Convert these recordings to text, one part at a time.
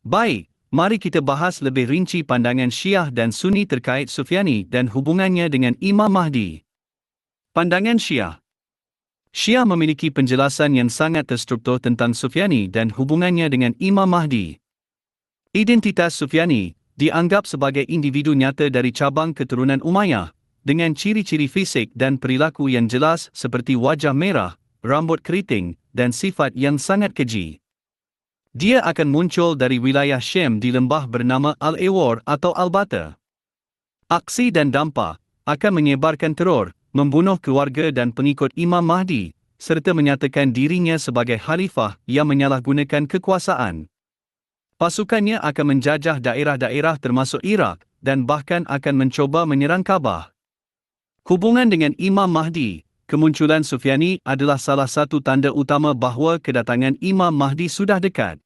Baik, mari kita bahas lebih rinci pandangan Syiah dan Sunni terkait Sufyani dan hubungannya dengan Imam Mahdi. Pandangan Syiah. Syiah memiliki penjelasan yang sangat terstruktur tentang Sufyani dan hubungannya dengan Imam Mahdi. Identitas Sufyani dianggap sebagai individu nyata dari cabang keturunan Umayyah, dengan ciri-ciri fisik dan perilaku yang jelas seperti wajah merah, rambut keriting, dan sifat yang sangat keji. Dia akan muncul dari wilayah Syam di lembah bernama Al-Ewar atau Al-Bata. Aksi dan dampak akan menyebarkan teror, membunuh keluarga dan pengikut Imam Mahdi, serta menyatakan dirinya sebagai khalifah yang menyalahgunakan kekuasaan. Pasukannya akan menjajah daerah-daerah termasuk Iraq dan bahkan akan mencoba menyerang Kaabah. Hubungan dengan Imam Mahdi. Kemunculan Sufyani adalah salah satu tanda utama bahawa kedatangan Imam Mahdi sudah dekat.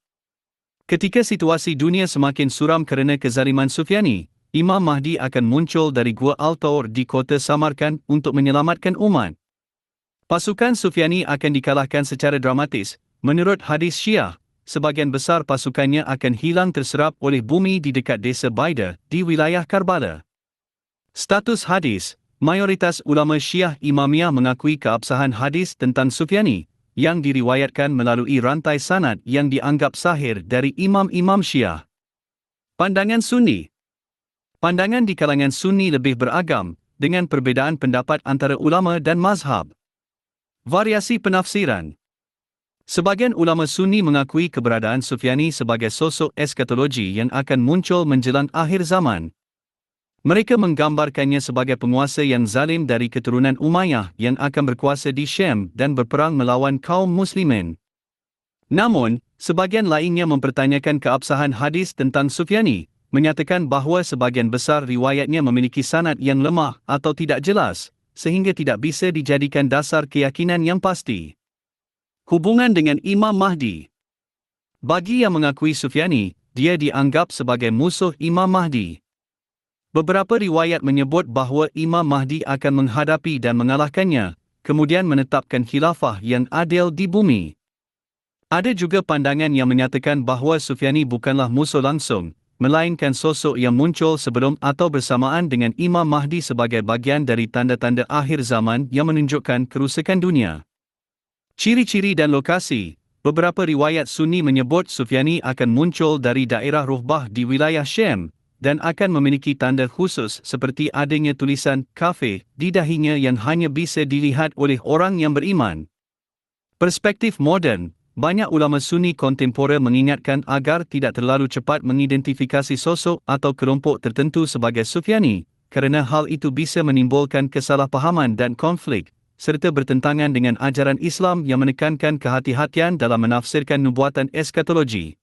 Ketika situasi dunia semakin suram kerana kezaliman Sufyani, Imam Mahdi akan muncul dari Gua Al-Thawr di kota Samarkand untuk menyelamatkan umat. Pasukan Sufyani akan dikalahkan secara dramatis. Menurut hadis Syiah, sebagian besar pasukannya akan hilang terserap oleh bumi di dekat desa Baida di wilayah Karbala. Status hadis. Mayoritas ulama Syiah Imamiyah mengakui keabsahan hadis tentang Sufyani, yang diriwayatkan melalui rantai sanad yang dianggap sahih dari imam-imam Syiah. Pandangan Sunni. Pandangan di kalangan Sunni lebih beragam, dengan perbezaan pendapat antara ulama dan mazhab. Variasi penafsiran. Sebagian ulama Sunni mengakui keberadaan Sufyani sebagai sosok eskatologi yang akan muncul menjelang akhir zaman. Mereka menggambarkannya sebagai penguasa yang zalim dari keturunan Umayyah yang akan berkuasa di Syam dan berperang melawan kaum muslimin. Namun, sebagian lainnya mempertanyakan keabsahan hadis tentang Sufyani, menyatakan bahawa sebagian besar riwayatnya memiliki sanad yang lemah atau tidak jelas, sehingga tidak bisa dijadikan dasar keyakinan yang pasti. Hubungan dengan Imam Mahdi. Bagi yang mengakui Sufyani, dia dianggap sebagai musuh Imam Mahdi. Beberapa riwayat menyebut bahawa Imam Mahdi akan menghadapi dan mengalahkannya, kemudian menetapkan khilafah yang adil di bumi. Ada juga pandangan yang menyatakan bahawa Sufyani bukanlah musuh langsung, melainkan sosok yang muncul sebelum atau bersamaan dengan Imam Mahdi sebagai bagian dari tanda-tanda akhir zaman yang menunjukkan kerusakan dunia. Ciri-ciri dan lokasi. Beberapa riwayat Sunni menyebut Sufyani akan muncul dari daerah Ruhbah di wilayah Syam, dan akan memiliki tanda khusus seperti adanya tulisan kafir di dahinya yang hanya bisa dilihat oleh orang yang beriman. Perspektif moden. Banyak ulama Sunni kontemporer mengingatkan agar tidak terlalu cepat mengidentifikasi sosok atau kelompok tertentu sebagai Sufyani, kerana hal itu bisa menimbulkan kesalahpahaman dan konflik, serta bertentangan dengan ajaran Islam yang menekankan kehati-hatian dalam menafsirkan nubuatan eskatologi.